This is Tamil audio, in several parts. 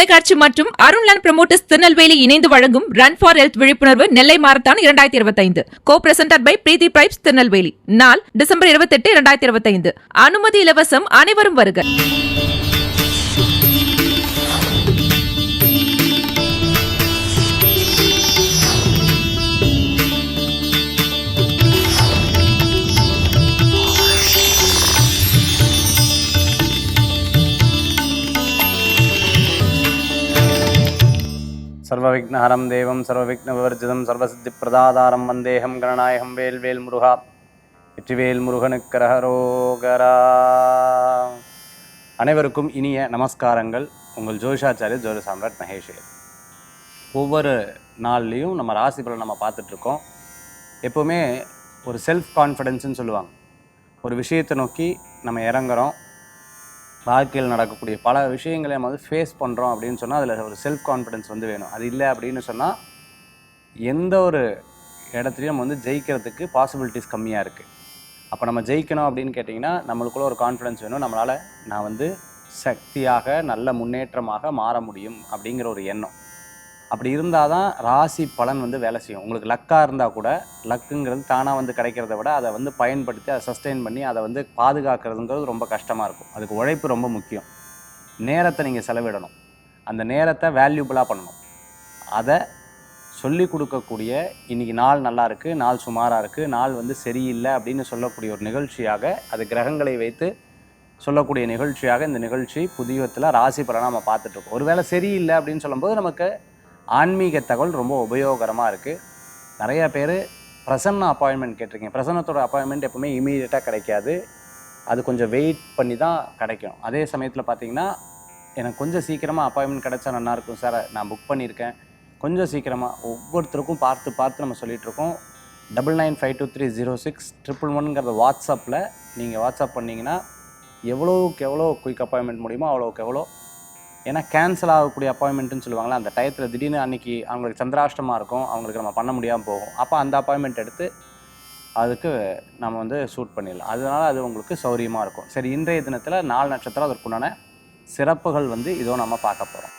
தொலைக்காட்சி மற்றும் அருண்லாண்ட் ப்ரோமோட்டர்ஸ் திருநெல்வேலி இணைந்து வழங்கும் ரன் ஃபார் ஹெல்த் விழிப்புணர்வு நெல்லை marathon 2025 co presented by Preethi bribes Tirunelveli. நாள் டிசம்பர் 28, 2025. அனுமதி இலவசம். அனைவரும் வருக. சர்வவிக்னஹரம் தேவம் சர்வவிக்னவிவர்ஜிதம் சர்வசித்திப்பிரதாதாரம் வந்தேகம் கணநாயகம் வேல்வேல் முருகா. வெற்றிவேல் முருகனுக்கு ரஹரோகரா. அனைவருக்கும் இனிய நமஸ்காரங்கள். உங்கள் ஜோதிஷாச்சாரியர் ஜோதி சாம்ராட் மகேஷ். ஒவ்வொரு நாள்லேயும் நம்ம ராசி பலன் நம்ம பார்த்துட்ருக்கோம். எப்போவுமே ஒரு செல்ஃப் கான்ஃபிடென்ஸ்னு சொல்லுவாங்க. ஒரு விஷயத்தை நோக்கி நம்ம இறங்குறோம், வாழ்க்கையில் நடக்கக்கூடிய பல விஷயங்களை நம்ம ஃபேஸ் பண்ணுறோம் அப்படின்னு சொன்னால் அதில் ஒரு செல்ஃப் கான்ஃபிடென்ஸ் வேணும். அது இல்லை அப்படின்னு சொன்னால் எந்த ஒரு இடத்துலையும் நம்ம ஜெயிக்கிறதுக்கு பாசிபிலிட்டிஸ் கம்மியாக இருக்குது. அப்போ நம்ம ஜெயிக்கணும் அப்படின்னு கேட்டிங்கன்னா நம்மளுக்குள்ள ஒரு கான்ஃபிடென்ஸ் வேணும். நம்மளால் நான் சக்தியாக நல்ல முன்னேற்றமாக மாற முடியும் அப்படிங்கிற ஒரு எண்ணம். அப்படி இருந்தால் தான் ராசி பலன் வேலை செய்யும். உங்களுக்கு லக்காக இருந்தால் கூட லக்குங்கிறது தானாக கிடைக்கிறத விட அதை பயன்படுத்தி அதை சஸ்டெயின் பண்ணி அதை பாதுகாக்கிறதுங்கிறது ரொம்ப கஷ்டமாக இருக்கும். அதுக்கு உழைப்பு ரொம்ப முக்கியம். நேரத்தை நீங்கள் செலவிடணும். அந்த நேரத்தை வேல்யூபிளாக பண்ணணும். அதை சொல்லி கொடுக்கக்கூடிய இன்றைக்கி நாள் நல்லா இருக்குது, நாள் சுமாராக இருக்குது, நாள் சரியில்லை அப்படின்னு சொல்லக்கூடிய ஒரு நிகழ்ச்சியாக, அது கிரகங்களை வைத்து சொல்லக்கூடிய நிகழ்ச்சியாக இந்த நிகழ்ச்சி புதியத்தில் ராசி பலனாக நம்ம பார்த்துட்ருக்கோம். ஒரு வேளை சரியில்லை அப்படின்னு சொல்லும்போது நமக்கு ஆன்மீக தகவல் ரொம்ப உபயோகரமாக இருக்குது. நிறையா பேர் பிரசன்ன அப்பாயின்மெண்ட் கேட்டிருக்கீங்க. பிரசன்னத்தோட அப்பாயின்மெண்ட் எப்பவுமே இமீடியட்டாக கிடைக்காது. அது கொஞ்சம் வெயிட் பண்ணி தான் கிடைக்கும். அதே சமயத்தில் பார்த்திங்கன்னா எனக்கு கொஞ்சம் சீக்கிரமாக அப்பாயின்மெண்ட் கிடைச்சா நல்லாயிருக்கும் சார், நான் புக் பண்ணியிருக்கேன், கொஞ்சம் சீக்கிரமாக. ஒவ்வொருத்தருக்கும் பார்த்து நம்ம சொல்லிகிட்ருக்கோம். 9952306111 வாட்ஸ்அப்பில் நீங்கள் வாட்ஸ்அப் பண்ணிங்கன்னா எவ்வளோக்கு எவ்வளோ குயிக் அப்பாயின்மெண்ட் முடியுமோ அவ்வளோக்கு எவ்வளோ. ஏன்னா கேன்சல் ஆகக்கூடிய அப்பாயின்மெண்ட்டுன்னு சொல்லுவாங்களா, அந்த டயத்தில் திடீர்னு அன்றைக்கி அவங்களுக்கு சந்திராஷ்டமாக இருக்கும், அவங்களுக்கு நம்ம பண்ண முடியாமல் போகும். அப்போ அந்த அப்பாயின்மெண்ட் எடுத்து அதுக்கு நம்ம ஷூட் பண்ணிடலாம். அதனால் அது உங்களுக்கு சௌரியமாக இருக்கும். சரி, இன்றைய தினத்தில் 4 நட்சத்திரம் அதற்குண்டான சிறப்புகள் இதோ நம்ம பார்க்க போகிறோம்.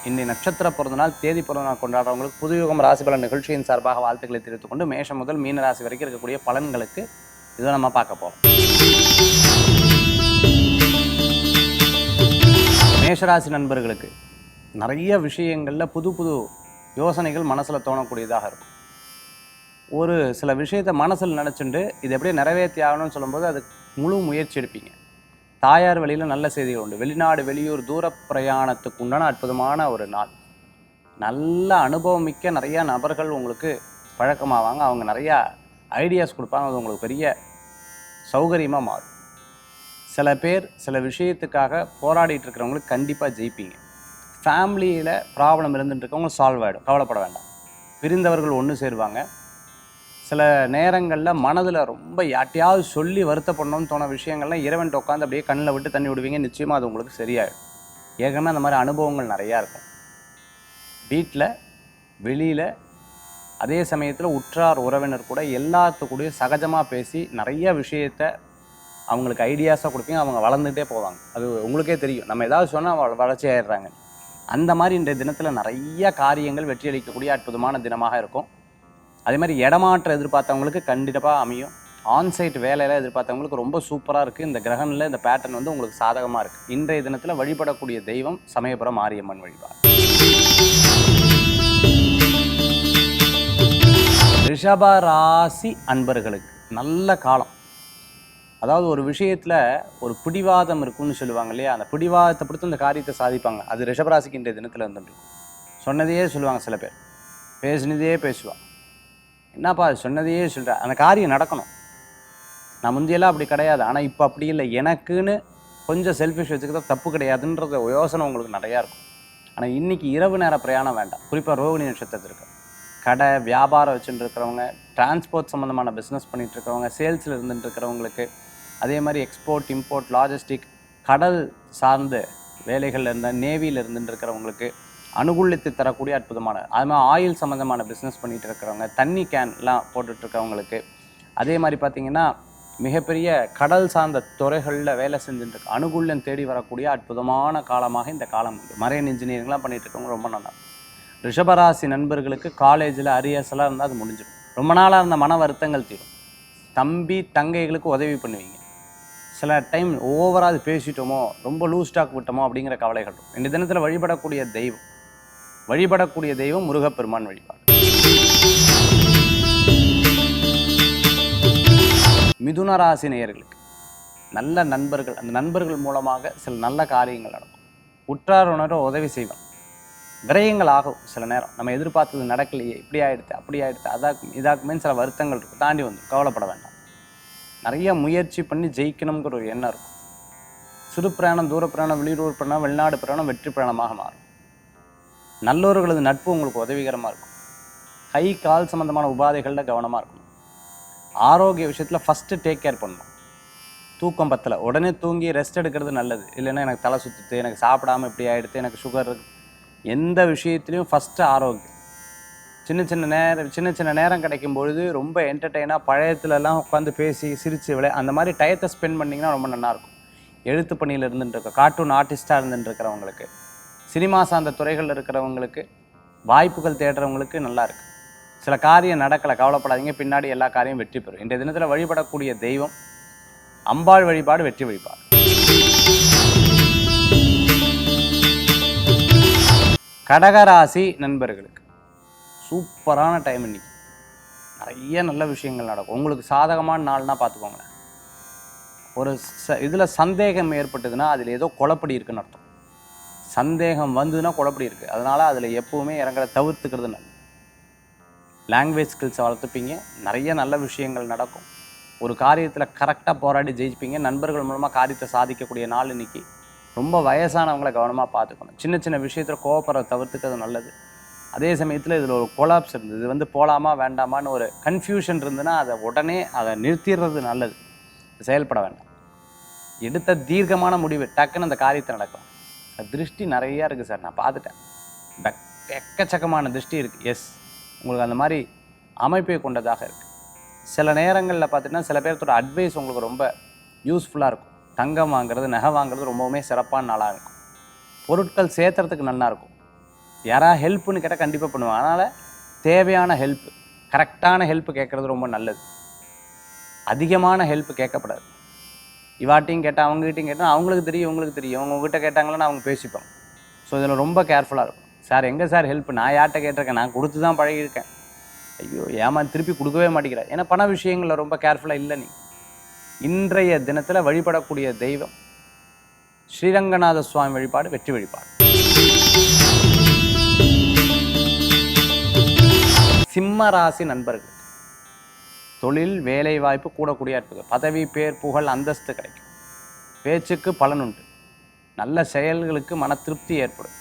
இன்றைய நட்சத்திர பிறந்தநாள், தேதி பிறந்தநாள் கொண்டாடுறவங்களுக்கு புதுயுகம் ராசி பலன் நிகழ்ச்சியின் சார்பாக வாழ்த்துக்களை தெரிவித்துக் கொண்டு மேஷம் முதல் மீன ராசி வரைக்கும் இருக்கக்கூடிய பலன்களுக்கு இதை நம்ம பார்க்க போகிறோம். மேஷராசி நண்பர்களுக்கு நிறைய விஷயங்களில் புது புது யோசனைகள் மனசில் தோணக்கூடியதாக இருக்கும். ஒரு சில விஷயத்தை மனசில் நினச்சிட்டு இது எப்படியே நிறைவேற்றி ஆகணும்னு சொல்லும்போது அதுக்கு முழு முயற்சி எடுப்பீங்க. தாயார் வழியில் நல்ல செய்திகள் உண்டு. வெளிநாடு வெளியூர் தூர பிரயாணத்துக்கு உண்டான அற்புதமான ஒரு நாள். நல்ல அனுபவம் மிக்க நிறையா நபர்கள் உங்களுக்கு பழக்கமாவாங்க. அவங்க நிறையா ஐடியாஸ் கொடுப்பாங்க. அது உங்களுக்கு பெரிய சௌகரியமாக மாறும். சில பேர் சில விஷயத்துக்காக போராடிட்டு இருக்கிறவங்களுக்கு கண்டிப்பாக ஜெயிப்பீங்க. ஃபேமிலியில் ப்ராப்ளம் இருந்துட்டு இருக்கவங்க சால்வ் ஆகிடும், கவலைப்பட வேண்டாம். பிரிந்தவர்கள் ஒன்று சேருவாங்க. சில நேரங்களில் மனதில் ரொம்ப யார்ட்டையாவது சொல்லி வருத்தப்படணும்னு தோண விஷயங்கள்லாம் இறைவன்ட்டு உட்காந்து அப்படியே கண்ணில் விட்டு தண்ணி விடுவீங்க. நிச்சயமாக அது உங்களுக்கு சரியாயிடும். ஏற்கனவே அந்த மாதிரி அனுபவங்கள் நிறையா இருக்கும். வீட்டில் வெளியில் அதே சமயத்தில் உற்றார் உறவினர் கூட எல்லாத்துக்கூடயும் சகஜமாக பேசி நிறைய விஷயத்தை அவங்களுக்கு ஐடியாஸாக கொடுப்பீங்க. அவங்க வளர்ந்துகிட்டே போவாங்க. அது உங்களுக்கே தெரியும். நம்ம ஏதாவது சொன்னால் வளர்ச்சி ஆகிடுறாங்க. அந்த மாதிரி இன்றைய தினத்தில் நிறைய காரியங்கள் வெற்றி அளிக்கக்கூடிய அற்புதமான தினமாக இருக்கும். அதே மாதிரி இடமாற்றம் எதிர்பார்த்தவங்களுக்கு கண்டிப்பாக அமையும். ஆன்சைட் வேலையில் எதிர்பார்த்தவங்களுக்கு ரொம்ப சூப்பராக இருக்குது. இந்த கிரகனில் இந்த பேட்டர்ன் உங்களுக்கு சாதகமாக இருக்குது. இன்றைய தினத்தில் வழிபடக்கூடிய தெய்வம் சமயபுரம் மாரியம்மன் வழிபாடு. ரிஷப ராசி அன்பர்களுக்கு நல்ல காலம். அதாவது ஒரு விஷயத்தில் ஒரு பிடிவாதம் இருக்குன்னு சொல்லுவாங்க இல்லையா, அந்த பிடிவாதத்தை பொறுத்து இந்த காரியத்தை சாதிப்பாங்க. அது ரிஷபராசிக்கு இன்றைய தினத்தில் வந்துட்டு சொன்னதையே சொல்லுவாங்க. சில பேர் பேசினதையே பேசுவாங்க. என்னப்பா அது சொன்னதையே சொல்கிற, அந்த காரியம் நடக்கணும். நான் முந்தியெல்லாம் அப்படி கிடையாது, ஆனால் இப்போ அப்படி இல்லை, எனக்குன்னு கொஞ்சம் செல்ஃபிஷ் வச்சுக்கிறது தப்பு கிடையாதுன்ற யோசனை உங்களுக்கு நிறையா இருக்கும். ஆனால் இன்றைக்கி இரவு நேர பிரயாணம் வேண்டாம். குறிப்பாக ரோகிணி நட்சத்திரத்திற்கு கடை வியாபாரம் வச்சுட்டு இருக்கிறவங்க, டிரான்ஸ்போர்ட் சம்மந்தமான பிஸ்னஸ் பண்ணிகிட்டு இருக்கிறவங்க, சேல்ஸில் இருந்துட்டு இருக்கிறவங்களுக்கு, அதே மாதிரி எக்ஸ்போர்ட் இம்போர்ட் லாஜிஸ்டிக் கடல் சார்ந்த வேலைகளில் இருந்த நேவியில் இருந்துட்டு இருக்கிறவங்களுக்கு அனுகூலித்து தரக்கூடிய அற்புதமான, அது மாதிரி ஆயில் சம்மந்தமான பிஸ்னஸ் பண்ணிகிட்டு இருக்கிறவங்க, தண்ணி கேன்லாம் போட்டுட்ருக்கிறவங்களுக்கு, அதே மாதிரி பார்த்திங்கன்னா மிகப்பெரிய கடல் சார்ந்த துறைகளில் வேலை செஞ்சுட்டு அனுகூல்யம் தேடி வரக்கூடிய அற்புதமான காலமாக இந்த காலம் உண்டு. மரைன் இன்ஜினியரிங்லாம் பண்ணிகிட்டு இருக்கவங்க ரொம்ப நல்லா. ரிஷபராசி நண்பர்களுக்கு காலேஜில் அரியர்ஸ்லாம் இருந்தால் அது முடிஞ்சிடும். ரொம்ப நாளாக இருந்த மன வருத்தங்கள் தீரும். தம்பி தங்கைகளுக்கு உதவி பண்ணுவீங்க. சில டைம் ஓவராக அது பேசிட்டோமோ, ரொம்ப லூஸ் ஸ்டாக் விட்டோமோ அப்படிங்கிற கவலைகள் இருக்கும். இந்த தினத்தில் வழிபடக்கூடிய தெய்வம் முருகப்பெருமான் வழிபாடு. மிதுன ராசி நேயர்களுக்கு நல்ல நண்பர்கள், அந்த நண்பர்கள் மூலமாக சில நல்ல காரியங்கள் நடக்கும். உற்றார் உணர்வு உதவி செய்வாங்க. விரயங்கள் ஆகும். சில நேரம் நம்ம எதிர்பார்த்தது நடக்கலையே, இப்படி ஆகிடுது அப்படி ஆகிடுது இதாக்குமே சில வருத்தங்கள் இருக்கும். தாண்டி வந்து கவலைப்பட வேண்டாம். நிறைய முயற்சி பண்ணி ஜெயிக்கணுங்கிற ஒரு எண்ணம் இருக்கும். சிறு பிரயாணம், தூர பிரயாணம், வெளியூர் பிரயாணம், வெளிநாடு பிரயாணம் வெற்றி பிரயாணமாக மாறும். நல்லவர்களது நட்பு உங்களுக்கு உதவிகரமாக இருக்கும். கை கால் சம்மந்தமான உபாதைகளில் கவனமாக இருக்கணும். ஆரோக்கிய விஷயத்தில் ஃபஸ்ட்டு டேக் கேர் பண்ணணும். தூக்கம் பத்தலை, உடனே தூங்கி ரெஸ்ட் எடுக்கிறது நல்லது. இல்லைன்னா எனக்கு தலை சுற்றுது, எனக்கு சாப்பிடாமல் இப்படி ஆகிடுது, எனக்கு சுகர் இருக்குது. எந்த விஷயத்துலையும் ஃபஸ்ட்டு ஆரோக்கியம். சின்ன சின்ன நேரம் கிடைக்கும் பொழுது ரொம்ப என்டர்டெயினாக பழையத்துலலாம் உட்காந்து பேசி சிரித்து அந்த மாதிரி டயத்தை ஸ்பெண்ட் பண்ணிங்கன்னா ரொம்ப நல்லாயிருக்கும். எழுத்து பணியில் இருந்துட்டுருக்க, கார்ட்டூன் ஆர்டிஸ்ட்டாக இருந்துட்டுருக்கிறவங்களுக்கு, சினிமா சார்ந்த துறைகளில் இருக்கிறவங்களுக்கு, வாய்ப்புகள் தேடுறவங்களுக்கு நல்லா இருக்குது. சில காரியம் நடக்கலை, கவலைப்படாதீங்க, பின்னாடி எல்லா காரியம் வெற்றி பெறும். இன்றைய தினத்தில் வழிபடக்கூடிய தெய்வம் அம்பாள் வழிபாடு, வெற்றி வழிபாடு. கடகராசி நண்பர்களுக்கு சூப்பரான டைம். இன்னைக்கு நிறைய நல்ல விஷயங்கள் நடக்கும். உங்களுக்கு சாதகமான நாள்னா பார்த்துக்கோங்களேன். ஒரு இதில் சந்தேகம் ஏற்பட்டதுன்னா அதில் ஏதோ குழப்படி இருக்குன்னு அர்த்தம். சந்தேகம் வந்ததுன்னா குழப்படி இருக்குது. அதனால் அதில் எப்போவுமே இறங்குற தவிர்த்துக்கிறது நல்லது. லாங்குவேஜ் ஸ்கில்ஸை வளர்த்துப்பீங்க. நிறைய நல்ல விஷயங்கள் நடக்கும். ஒரு காரியத்தில் கரெக்டாக போராடி ஜெயிப்பீங்க. நண்பர்கள் மூலமாக காரியத்தை சாதிக்கக்கூடிய நாள் இன்னைக்கு. ரொம்ப வயசானவங்களை கவனமாக பார்த்துக்கணும். சின்ன சின்ன விஷயத்தில் கோவப்படுறத தவிர்த்துக்கிறது நல்லது. அதே சமயத்தில் இதில் ஒரு கொலாப்ஸ் இருந்தது, இது போகலாமா வேண்டாமான்னு ஒரு கன்ஃபியூஷன் இருந்ததுன்னா அதை உடனே நிறுத்திடுறது நல்லது. செயல்பட வேண்டாம். எடுத்த தீர்க்கமான முடிவு டக்குன்னு அந்த காரியத்தை நடக்கும். திருஷ்டி நிறையா இருக்குது சார், நான் பார்த்துட்டேன், எக்கச்சக்கமான திருஷ்டி இருக்குது. எஸ், உங்களுக்கு அந்த மாதிரி அமைப்பை கொண்டதாக இருக்குது. சில நேரங்களில் பார்த்திங்கன்னா சில பேர்த்தோட அட்வைஸ் உங்களுக்கு ரொம்ப யூஸ்ஃபுல்லாக இருக்கும். தங்கம் வாங்குறது, நகை வாங்குறது ரொம்பவுமே சிறப்பான நாளாக இருக்கும். பொருட்கள் சேர்த்துறதுக்கு நல்லாயிருக்கும். யாராவது ஹெல்ப்புன்னு கேட்டால் கண்டிப்பாக பண்ணுவாங்க. அதனால் தேவையான ஹெல்ப்பு, கரெக்டான ஹெல்ப்பு கேட்குறது ரொம்ப நல்லது. அதிகமான ஹெல்ப்பு கேட்கப்படாது. இவாட்டையும் கேட்டால் அவங்ககிட்டையும் கேட்டால் அவங்களுக்கு தெரியும், இவங்களுக்கு தெரியும். உங்ககிட்ட கேட்டாங்களன்னா அவங்க பேசிப்பாங்க. ஸோ இதில் ரொம்ப கேர்ஃபுல்லாக இருக்கும். சார் எங்கே சார் ஹெல்ப், நான் யார்கிட்ட கேட்டிருக்கேன், நான் கொடுத்து தான் பழகியிருக்கேன், ஐயோ ஏமா திருப்பி கொடுக்கவே மாட்டேங்கிறேன். ஏன்னா பண விஷயங்களில் ரொம்ப கேர்ஃபுல்லாக இல்லை. நீ இன்றைய தினத்தில் வழிபடக்கூடிய தெய்வம் ஸ்ரீரங்கநாத சுவாமி வழிபாடு, வெற்றி வழிபாடு. சிம்ம ராசி நண்பர்கள் தொழில் வேலை வாய்ப்பு கூடக்கூடிய அற்புதம். பதவி பேர் புகழ் அந்தஸ்து கிடைக்கும். பேச்சுக்கு பலன் உண்டு. நல்ல செயல்களுக்கு மன திருப்தி ஏற்படும்.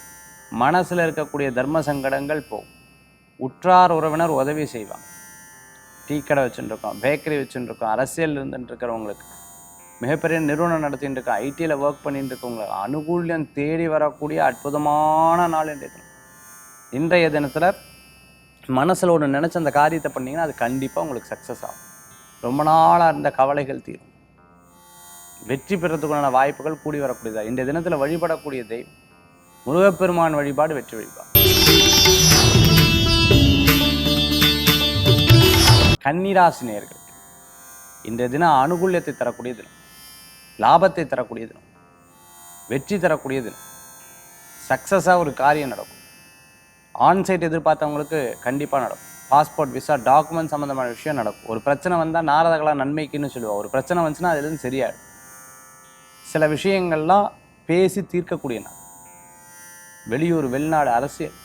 மனசில் இருக்கக்கூடிய தர்ம சங்கடங்கள் போகும். உற்றார் உறவினர் உதவி செய்வாங்க. டீ கடை வச்சுட்டுருக்கோம், பேக்கரி வச்சுட்டுருக்கோம், அரசியல் இருந்துட்டு இருக்கிறவங்களுக்கு, மிகப்பெரிய நிறுவனம் நடத்திட்டு இருக்கோம், ஐடியில் ஒர்க் பண்ணிட்டு இருக்கவங்களுக்கு அனுகூல்யம் தேடி வரக்கூடிய அற்புதமான நாள் இன்றைய தினம். இன்றைய தினத்தில் மனசில் ஒன்று நினச்ச அந்த காரியத்தை பண்ணிங்கன்னா அது கண்டிப்பாக உங்களுக்கு சக்ஸஸ் ஆகும். ரொம்ப நாளாக இருந்த கவலைகள் தீரும். வெற்றி பெறத்துக்குள்ளான வாய்ப்புகள் கூடி வரக்கூடியதாக. இன்றைய தினத்தில் வழிபடக்கூடிய தெய்வம் முருகப்பெருமான் வழிபாடு, வெற்றி வழிபாடு. கன்னிராசி நேயர்களுக்கு இன்றைய தினம் அனுகூல்யத்தை தரக்கூடிய தினம், லாபத்தை தரக்கூடிய தினம், வெற்றி தரக்கூடிய தினம். சக்ஸஸாக ஒரு காரியம் நடக்கும். ஆன்சைட் எதிர்பார்த்தவங்களுக்கு கண்டிப்பாக நடக்கும். பாஸ்போர்ட், விசா, டாக்குமெண்ட் சம்மந்தமான விஷயம் நடக்கும். ஒரு பிரச்சனை வந்தால் நாரதகளா நன்மைக்குன்னு சொல்லுவாள். ஒரு பிரச்சனை வந்துச்சுன்னா அதுலேருந்து சரியாயிடும். சில விஷயங்கள்லாம் பேசி தீர்க்கக்கூடிய நாள். வெளியூர், வெளிநாடு, அரசியல்,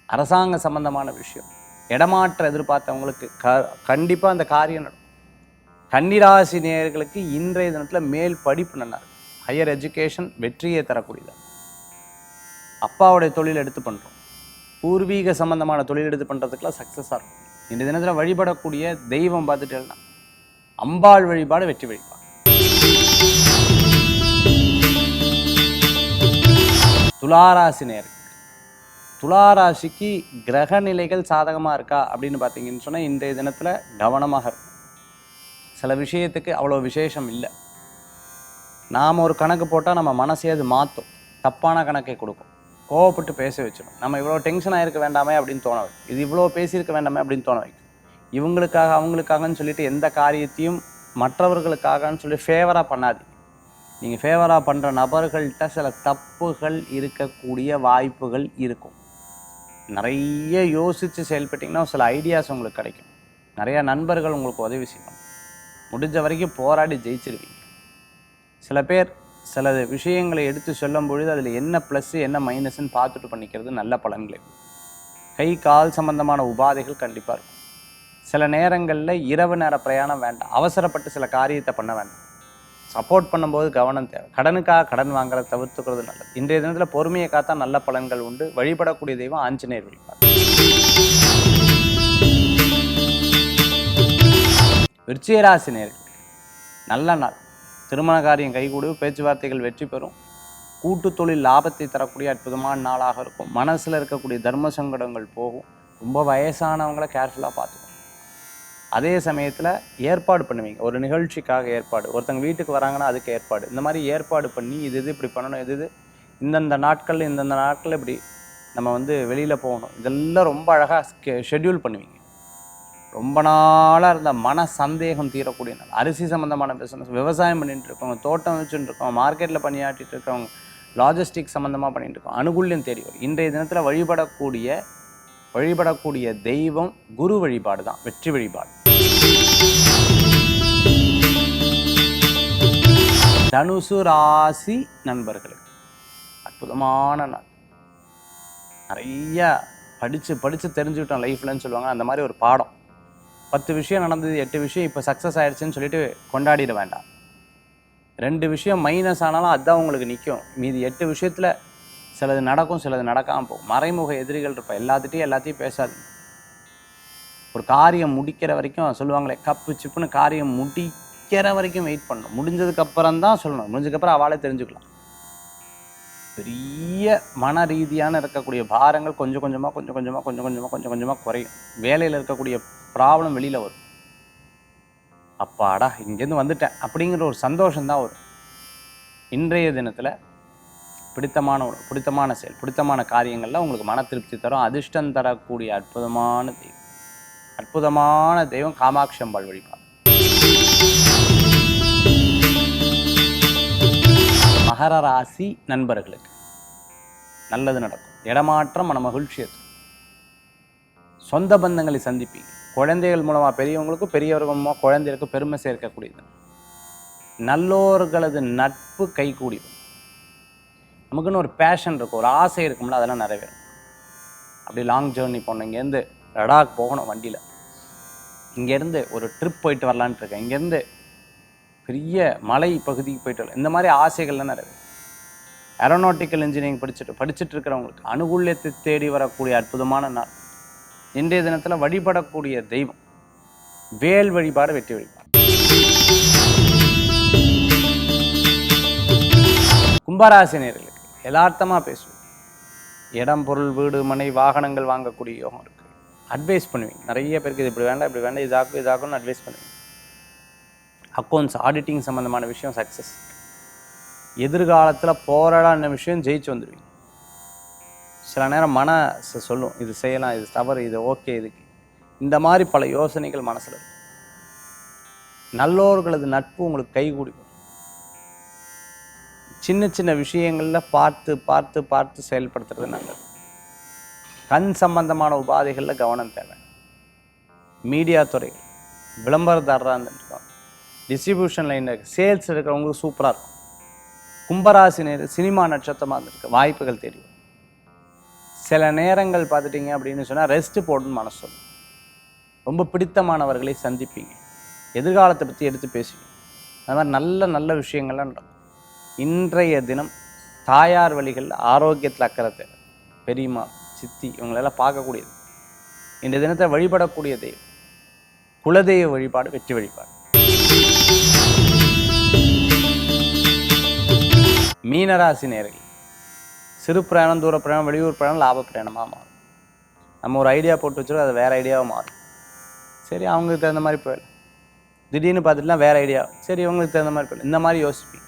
அரசாங்க சம்பந்தமான விஷயம், இடமாற்ற எதிர்பார்த்தவங்களுக்கு கண்டிப்பாக அந்த காரியம் நடக்கும். கன்னிராசி நேயர்களுக்கு இன்றைய தினத்தில் மேல் படிப்பு நல்லா இருக்கு. ஹையர் எஜுகேஷன் வெற்றியை தரக்கூடியதாக. அப்பாவுடைய தொழில் எடுத்து பண்ணுறோம், பூர்வீக சம்பந்தமான தொழில் எடுத்து பண்ணுறதுக்குலாம் சக்ஸஸாக இருக்கும். இன்றைய தினத்தில் வழிபடக்கூடிய தெய்வம் பார்த்துட்டேன்னா அம்பாள் வழிபாடு வெற்றி வழிபாடு. துளாராசி நேயர்கள், துளாராசிக்கு கிரக நிலைகள் சாதகமாக இருக்கா அப்படின்னு பார்த்தீங்கன்னு சொன்னால் இன்றைய தினத்தில் கவனமாக இருக்கும். சில விஷயத்துக்கு அவ்வளோ விசேஷம் இல்லை. நாம் ஒரு கணக்கு போட்டால் நம்ம மனசே அது மாற்றும், தப்பான கணக்கை கொடுக்கும், கோவப்பட்டு பேச வச்சிடும். நம்ம இவ்வளோ டென்ஷன் ஆகிருக்க வேண்டாமே அப்படின்னு தோண வைக்கும், இது இவ்வளோ பேசியிருக்க வேண்டாமே அப்படின்னு தோண வைக்கும். இவங்களுக்காக அவங்களுக்காகன்னு சொல்லிட்டு எந்த காரியத்தையும் மற்றவர்களுக்காகன்னு சொல்லி ஃபேவராக பண்ணாதீங்க. நீங்கள் ஃபேவராக பண்ணுற நபர்கள்ட்ட சில தப்புகள் இருக்கக்கூடிய வாய்ப்புகள் இருக்கும். நிறைய யோசித்து செயல்பட்டிங்கன்னா சில ஐடியாஸ் உங்களுக்கு கிடைக்கும். நிறையா நண்பர்கள் உங்களுக்கு உதவி செய்யணும். முடிஞ்ச வரைக்கும் போராடி ஜெயிச்சிருவீங்க. சில பேர் சில விஷயங்களை எடுத்து சொல்லும் பொழுது அதில் என்ன ப்ளஸ்ஸு என்ன மைனஸ்ன்னு பார்த்துட்டு பண்ணிக்கிறது நல்ல பலன்களை. கை கால் சம்பந்தமான உபாதைகள் கண்டிப்பாக இருக்கும். சில நேரங்களில் இரவு நேர பிரயாணம் வேண்டாம், அவசரப்பட்டு சில காரியத்தை பண்ண வேண்டாம். சப்போர்ட் பண்ணும்போது கவனம் தேவை. கடனுக்காக கடன் வாங்குறத தவிர்த்துக்கிறது நல்லது. இன்றைய தினத்தில் பொறுமையை காத்தா நல்ல பலன்கள் உண்டு. வழிபடக்கூடிய தெய்வம் ஆஞ்சநேயர் வழிபாடு. விருச்சிக ராசி நேயர்கள், நல்ல நாள். திருமண காரியம் கைகூடு, பேச்சுவார்த்தைகள் வெற்றி பெறும். கூட்டு தொழில் லாபத்தை தரக்கூடிய அற்புதமான நாளாக இருக்கும். மனசில் இருக்கக்கூடிய தர்ம சங்கடங்கள் போகும். ரொம்ப வயசானவங்களை கேர்ஃபுல்லாக பார்த்துக்கணும். அதே சமயத்தில் ஏற்பாடு பண்ணுவீங்க, ஒரு நிகழ்ச்சிக்காக ஏற்பாடு, ஒருத்தங்க வீட்டுக்கு வராங்கன்னா அதுக்கு ஏற்பாடு, இந்த மாதிரி ஏற்பாடு பண்ணி இது இப்படி பண்ணணும், இது இந்தந்த நாட்களில் இப்படி நம்ம வெளியில் போகணும், இதெல்லாம் ரொம்ப அழகாக ஷெட்யூல் பண்ணுவீங்க. ரொம்ப நாளாக இருந்த மன சந்தேகம் தீரக்கூடிய நாள். அரிசி சம்மந்தமான பிஸ்னஸ், விவசாயம் பண்ணிட்டு இருக்கவங்க, தோட்டம் வச்சுட்டு இருக்கவங்க, மார்க்கெட்டில் பணியாற்றிட்டு இருக்கவங்க, லாஜிஸ்டிக் சம்மந்தமாக பண்ணிட்டு இருக்கோம், அனுகூல்யம் தேடி வரும். இன்றைய தினத்தில் வழிபடக்கூடிய தெய்வம் குரு வழிபாடு தான் வெற்றி வழிபாடு. தனுசு ராசி நண்பர்களுக்கு அற்புதமான நாள். நிறைய படித்து தெரிஞ்சுக்கிட்டோம் லைஃப்லன்னு சொல்லுவாங்க. அந்த மாதிரி ஒரு பாடம். 10 விஷயம் நடந்தது, 8 விஷயம் இப்போ சக்ஸஸ் ஆயிடுச்சுன்னு சொல்லிட்டு கொண்டாடிட வேண்டாம். 2 விஷயம் மைனஸ் ஆனாலும் அதுதான் உங்களுக்கு நிற்கும். மீதி 8 விஷயத்தில் சிலது நடக்கும், சிலது நடக்காமல் போகும். மறைமுக எதிரிகள் இருப்ப எல்லாத்தையும் பேசாது. ஒரு காரியம் முடிக்கிற வரைக்கும் சொல்லுவாங்களே, கப்பு சிப்புன்னு காரியம் முடிக்கிற வரைக்கும் வெயிட் பண்ணணும். முடிஞ்சதுக்கப்புறம் தான் சொல்லணும். முடிஞ்சதுக்கப்புறம் அவளே தெரிஞ்சுக்கலாம். பெரிய மன ரீதியான இருக்கக்கூடிய பாரங்கள் கொஞ்சம் கொஞ்சமாக குறையும். வேலையில் இருக்கக்கூடிய ப்ராப்ளம் வெளியில் வரும். அப்பாடா இங்கேருந்து வந்துட்டேன் அப்படிங்கிற ஒரு சந்தோஷம்தான் வரும். இன்றைய தினத்தில் பிடித்தமான உணவு, பிடித்தமான செயல், பிடித்தமான காரியங்கள்லாம் உங்களுக்கு மன திருப்தி தரும். அதிர்ஷ்டம் தரக்கூடிய அற்புதமான தெய்வம் காமாட்சி அம்பாள் வழிபாடு. மகர ராசி நண்பர்களுக்கு நல்லது நடக்கும். இடமாற்றம் மன மகிழ்ச்சி. சொந்த பந்தங்களை சந்திப்பீங்க. குழந்தைகள் மூலமாக பெரியவங்களுக்கும், பெரியவர்கள் மூலமாக குழந்தைகளுக்கும் பெருமை சேர்க்கக்கூடியது. நல்லோர்களது நட்பு கைகூடி வரும். நமக்குன்னு ஒரு பேஷன் இருக்கும், ஒரு ஆசை இருக்கும்ல, அதெல்லாம் நிறைவேறும். அப்படி லாங் ஜேர்னி போகணும். இங்கேருந்து லடாக் போகணும் வண்டியில், இங்கேருந்து ஒரு ட்ரிப் போயிட்டு வரலான்ட்டு இருக்கேன், இங்கேருந்து பெரிய மலை பகுதிக்கு போயிட்டு வரலாம், இந்த மாதிரி ஆசைகள்லாம் நிறைவேறும். ஏரோநாட்டிக்கல் இன்ஜினியரிங் படிச்சுட்டு இருக்கிறவங்களுக்கு அனுகூல்யத்தை தேடி வரக்கூடிய அற்புதமான நாள். இன்றைய தினத்தில் வழிபடக்கூடிய தெய்வம் வேல் வழிபாடு வெற்றி வழிபாடு. கும்பராசினியர்களுக்கு யதார்த்தமாக பேசுவீங்க. இடம், பொருள், வீடு, மனை, வாகனங்கள் வாங்கக்கூடிய யோகம் இருக்குது. அட்வைஸ் பண்ணுவீங்க. நிறைய பேருக்கு இது இப்படி வேண்டாம் இதாக்கும்னு அட்வைஸ் பண்ணுவீங்க. அக்கௌண்ட்ஸ், ஆடிட்டிங் சம்மந்தமான விஷயம் சக்ஸஸ். எதிர்காலத்தில் போராடான விஷயம் ஜெயிச்சு வந்துடுவீங்க. சில நேரம் மனசு சொல்லும், இது செய்யலாம், இது தவறு, இது ஓகே, இதுக்கு இந்த மாதிரி பல யோசனைகள் மனசில் இருக்கும். நல்லோர்களது நட்பு உங்களுக்கு கைகூடி வரும். சின்ன விஷயங்களில் பார்த்து செயல்படுத்துறது நல்லது. கண் சம்பந்தமான உபாதைகளில் கவனம் தேவை. மீடியா துறைகள், விளம்பரதாரராக இருந்துருக்கோம், டிஸ்ட்ரிபியூஷன் லைன் இருக்குது, சேல்ஸ் இருக்கிறவங்களுக்கு சூப்பராக இருக்கும். கும்பராசினர் சினிமா நட்சத்திரமாக இருந்திருக்கு, வாய்ப்புகள் தெரியும். சில நேரங்கள் பார்த்துட்டிங்க அப்படின்னு சொன்னால் ரெஸ்ட்டு போடணும்னு மனசு சொல்லும். ரொம்ப பிடித்தமானவர்களை சந்திப்பீங்க. எதிர்காலத்தை பற்றி எடுத்து பேசுவீங்க. அது மாதிரி நல்ல நல்ல விஷயங்கள்லாம் நடக்கும். இன்றைய தினம் தாயார் வழிகள் ஆரோக்கியத்தில் அக்கறை தேவை. பெரியம்மா, சித்தி இவங்களெல்லாம் பார்க்கக்கூடியது. இந்த தினத்தை வழிபடக்கூடிய தெய்வம் குலதெய்வ வழிபாடு, வெற்றி வழிபாடு. மீனராசி நேயர்கள், சிறு பிரயாணம், தூர பிரயாணம், வெளியூர் பிரயாணம் லாப பிரயாணமாக மாறும். நம்ம ஒரு ஐடியா போட்டு வச்சுருக்கோம், அது வேறு ஐடியாவாக மாறும். சரி, அவங்களுக்கு தகுந்த மாதிரி போயிடலாம். திடீர்னு பார்த்துட்டுலாம் வேறு ஐடியா, சரி இவங்களுக்கு தகுந்த மாதிரி போயிடலாம். இந்த மாதிரி யோசிப்பீங்க.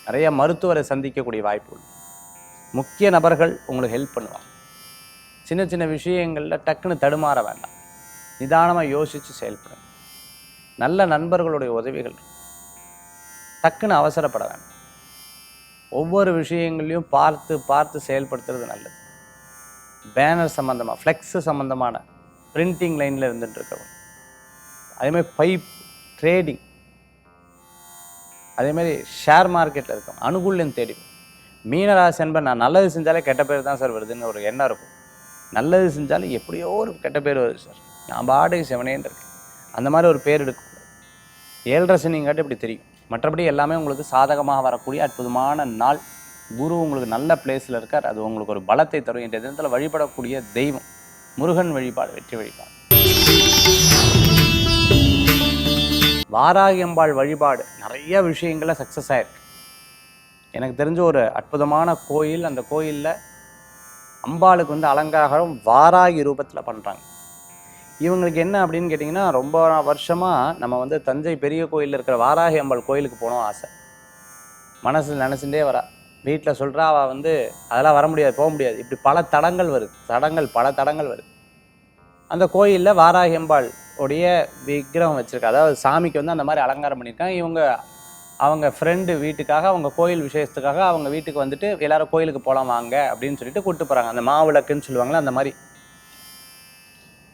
நிறைய மருத்துவரை சந்திக்கக்கூடிய வாய்ப்பு உண்டு. முக்கிய நபர்கள் உங்களுக்கு ஹெல்ப் பண்ணுவாங்க. சின்ன சின்ன விஷயங்களில் டக்குன்னு தடுமாற வேண்டாம். நிதானமாக யோசித்து செயல்படுங்க. நல்ல நண்பர்களுடைய உதவிகள், டக்குன்னு அவசரப்பட வேண்டாம். ஒவ்வொரு விஷயங்களையும் பார்த்து பார்த்து செயல்படுத்துறது நல்லது. பேனர் சம்மந்தமாக, ஃப்ளெக்ஸு சம்மந்தமான பிரிண்டிங் லைனில் இருந்துட்டு இருக்கவங்க, அதேமாதிரி பைப் ட்ரேடிங், அதேமாதிரி ஷேர் மார்க்கெட்டில் இருக்கவங்க, அனுகூல்யம் தேடி. மீனராசி என்பது நான் நல்லது செஞ்சாலே கெட்ட பேர் தான் சார் வருதுன்னு ஒரு எண்ணம் இருக்கும். நல்லது செஞ்சாலும் எப்படியோ ஒரு கெட்ட பேர் வருது சார், நான் பாட்டுக்கு செவனேன்னு இருக்கேன், அந்த மாதிரி ஒரு பேர் எடுக்கக்கூடாது. 7.5 சனிங்காட்டி இப்படி தெரியும். மற்றபடி எல்லாமே உங்களுக்கு சாதகமாக வரக்கூடிய அற்புதமான நாள். குரு உங்களுக்கு நல்ல பிளேஸில் இருக்கார். அது உங்களுக்கு ஒரு பலத்தை தரும். இன்றைய தினத்தில் வழிபடக்கூடிய தெய்வம் முருகன் வழிபாடு, வெற்றி வழிபாடு. வாராகி அம்பாள் வழிபாடு நிறைய விஷயங்களில் சக்ஸஸ் ஆயிருக்கு. எனக்கு தெரிஞ்ச ஒரு அற்புதமான கோயில். அந்த கோயிலில் அம்பாளுக்கு அலங்காரம் வாராகி ரூபத்தில் பண்ணுறாங்க. இவங்களுக்கு என்ன அப்படின்னு கேட்டிங்கன்னா, ரொம்ப வருஷமாக நம்ம தஞ்சை பெரிய கோயிலில் இருக்கிற வாராகி அம்பாள் கோயிலுக்கு போனோம் ஆசை. மனசில் நினச்சிட்டே வரா. வீட்டில் சொல்கிறா, அவள் அதெல்லாம் வர முடியாது, போக முடியாது. இப்படி பல தடங்கள் வருது, பல தடங்கள் வருது. அந்த கோயிலில் வாராகி அம்பாள் உடைய விக்கிரகம் வச்சுருக்கா. அதாவது சாமிக்கு அந்த மாதிரி அலங்காரம் பண்ணியிருக்காங்க. அவங்க ஃப்ரெண்டு வீட்டுக்காக, அவங்க கோயில் விசேஷத்துக்காக அவங்க வீட்டுக்கு எல்லாரும் கோயிலுக்கு போகலாம் வாங்க அப்படின்னு சொல்லிட்டு கூப்பிட்டு போகிறாங்க. அந்த மாவிளக்குன்னு சொல்லுவாங்களே, அந்த மாதிரி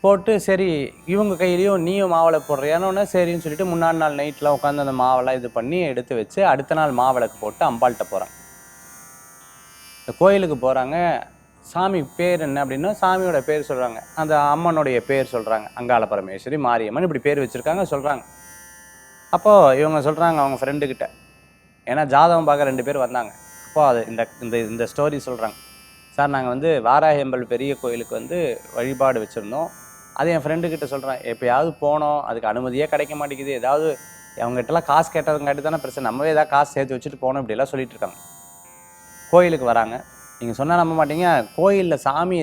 போட்டு, சரி இவங்க கையிலையும் நீயும் மாவிளை போடுறியானோன்னு சரின்னு சொல்லிட்டு முன்னாடி நாள் நைட்டில் உட்காந்து அந்த மாவெல்லாம் இது பண்ணி எடுத்து வச்சு அடுத்த நாள் மாவிளக்கு போட்டு அம்பாள்கிட்ட போகிறாங்க. இந்த கோயிலுக்கு போகிறாங்க. சாமி பேர் என்ன அப்படின்னா சாமியோட பேர் சொல்கிறாங்க. அந்த அம்மனுடைய பேர் சொல்கிறாங்க. அங்காள பரமேஸ்வரி, மாரியம்மன், இப்படி பேர் வச்சுருக்காங்க சொல்கிறாங்க. அப்போது இவங்க சொல்கிறாங்க அவங்க ஃப்ரெண்டுக்கிட்ட, ஏன்னா ஜாதகம் பார்க்க 2 பேர் வந்தாங்க. அப்போது அது இந்த ஸ்டோரி சொல்கிறாங்க. சார், நாங்கள் வாராகி அம்பாள் பெரிய கோயிலுக்கு வழிபாடு வச்சுருந்தோம். அது என் ஃப்ரெண்டுக்கிட்ட சொல்கிறேன், எப்போயாவது போனோம், அதுக்கு அனுமதியே கிடைக்க மாட்டேங்குது. ஏதாவது அவங்ககிட்டலாம் காசு கேட்டதுங்காட்டி தானே பிரச்சனை, நம்மவே ஏதாவது காசு சேர்த்து வச்சுட்டு போனோம், இப்படிலாம் சொல்லிட்டு இருக்காங்க. கோயிலுக்கு வராங்க. நீங்கள் சொன்னால் நம்ப மாட்டீங்க, கோயிலில் சாமி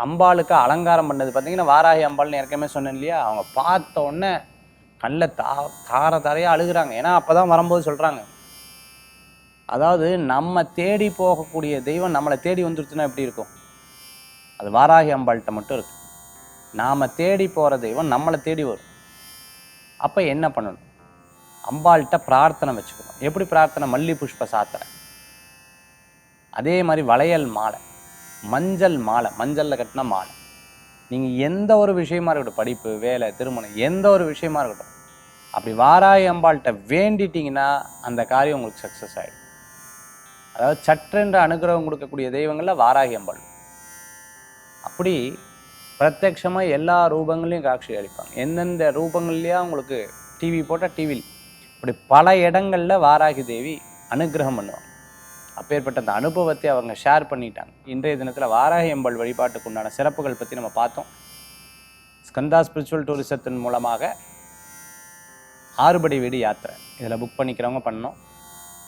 அம்பாளுக்கு அலங்காரம் பண்ணது பார்த்தீங்கன்னா வாராகி அம்பாள்னு ஏற்கனவே சொன்னேன் இல்லையா, அவங்க பார்த்த உடனே கண்ணில் தாரையாக அழுகுறாங்க. ஏன்னா அப்போ தான் வரும்போது சொல்கிறாங்க, அதாவது நம்ம தேடி போகக்கூடிய தெய்வம் நம்மளை தேடி வந்துருச்சுன்னா எப்படி இருக்கும்? அது வாராகி அம்பாள்கிட்ட மட்டும் இருக்கு. நாம் தேடி போகிற தெய்வம் நம்மளை தேடி வரும். அப்போ என்ன பண்ணணும்? அம்பாள்கிட்ட பிரார்த்தனை வச்சுக்கணும். எப்படி பிரார்த்தனை? மல்லி புஷ்ப சாத்திரை, அதே மாதிரி வளையல் மாலை, மஞ்சள் மாலை, மஞ்சளில் கட்டின மாலை. நீங்கள் எந்த ஒரு விஷயமா இருக்கட்டும், படிப்பு, வேலை, திருமணம், எந்த ஒரு விஷயமா இருக்கட்டும், அப்படி வாராகி அம்பாள்கிட்ட வேண்டிட்டிங்கன்னா அந்த காரியம் உங்களுக்கு சக்ஸஸ் ஆகிடும். அதாவது சற்றென்று அனுகிரகம் கொடுக்கக்கூடிய தெய்வங்களில் வாராகி அம்பாள். அப்படி பிரத்யட்சமாக எல்லா ரூபங்களையும் காட்சி அளிப்பாங்க. எந்தெந்த ரூபங்கள்லையா உங்களுக்கு டிவி போட்டால் டிவியில் இப்படி பல இடங்களில் வாராகி தேவி அனுகிரகம் பண்ணுவாங்க. அப்பேற்பட்ட அந்த அனுபவத்தை அவங்க ஷேர் பண்ணிட்டாங்க. இன்றைய தினத்தில் வாராகி அம்பாள் வழிபாட்டுக்கு உண்டான சிறப்புகள் பற்றி நம்ம பார்த்தோம். ஸ்கந்தா ஸ்பிரிச்சுவல் டூரிசத்தின் மூலமாக 6 படி வீடு யாத்திரை இதில் புக் பண்ணிக்கிறவங்க பண்ணோம்.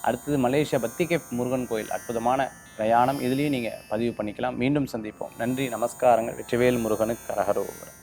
அடுத்தது மலேசியா பத்திகேப் முருகன் கோயில், அற்புதமான பிரயாணம். இதுலேயும் நீங்கள் பதிவு பண்ணிக்கலாம். மீண்டும் சந்திப்போம். நன்றி, நமஸ்காரங்கள். வெற்றிவேல் முருகனுக்கு கரகரோகரம்.